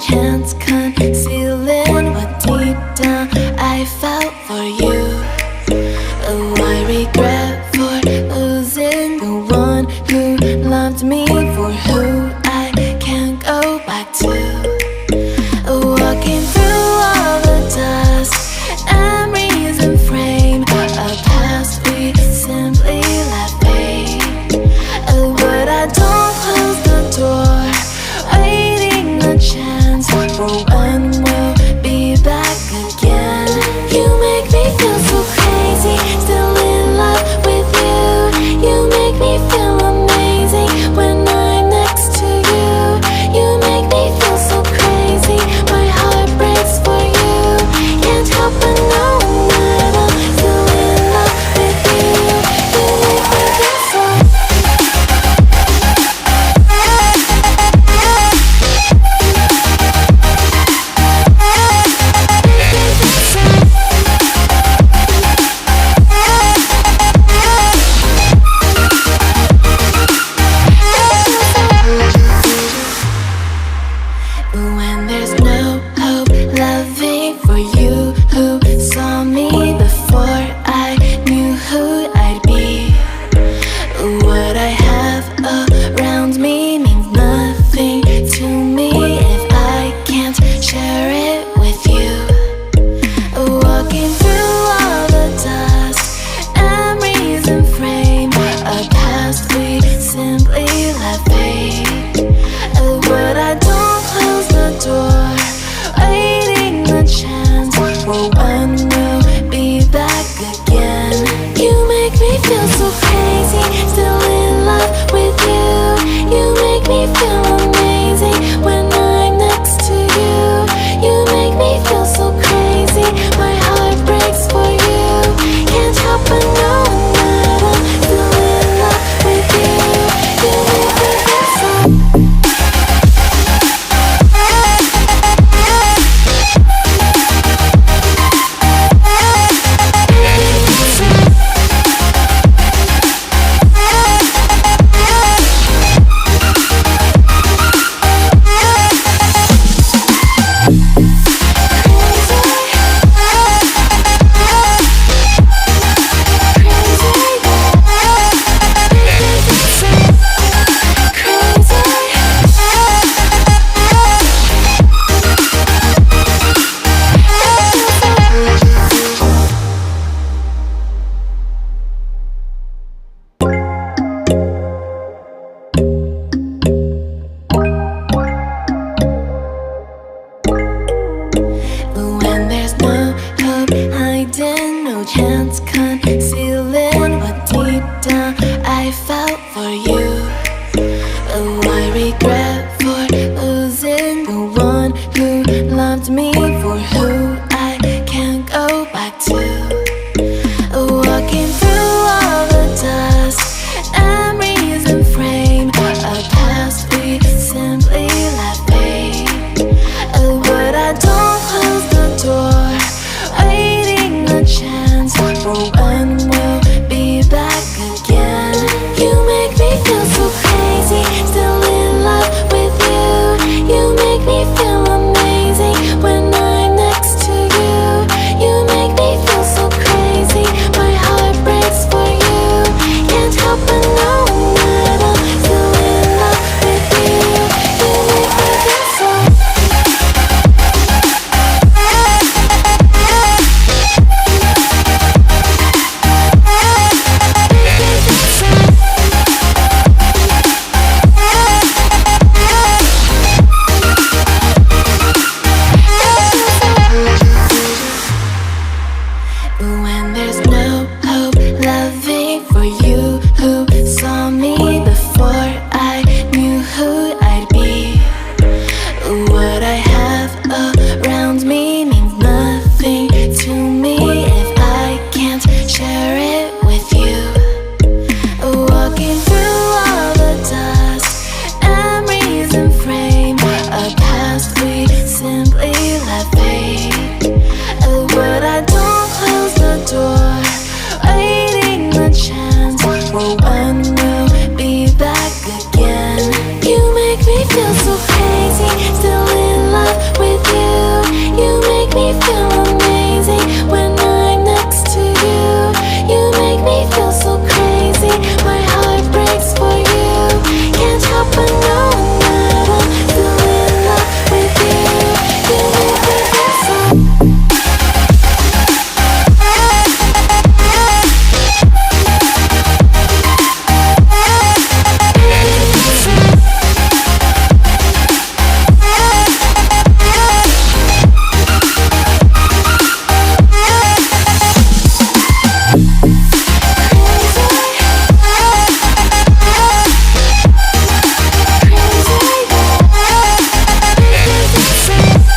can't conceal it, what deep down I felt for you. Oh, I regret for losing the one who loved me, for who I can't go back to. Walking through all the dust, memories and frame, a past we simply let fade. But I don't close the door, waiting a chance for when we'll be back again. You make me feel so crazy, still in love with you. You make me feel amazing when I'm next to you. You make me feel so crazy, my heart breaks for you. Can't help but know that I'm still in love with you. You make me feel so. When there's no hope, loving for you who saw me before I knew who I'd be. What I have around me means nothing to me if I can't share it with you. Walking through all the dust, memories and frame, a past we simply let fade.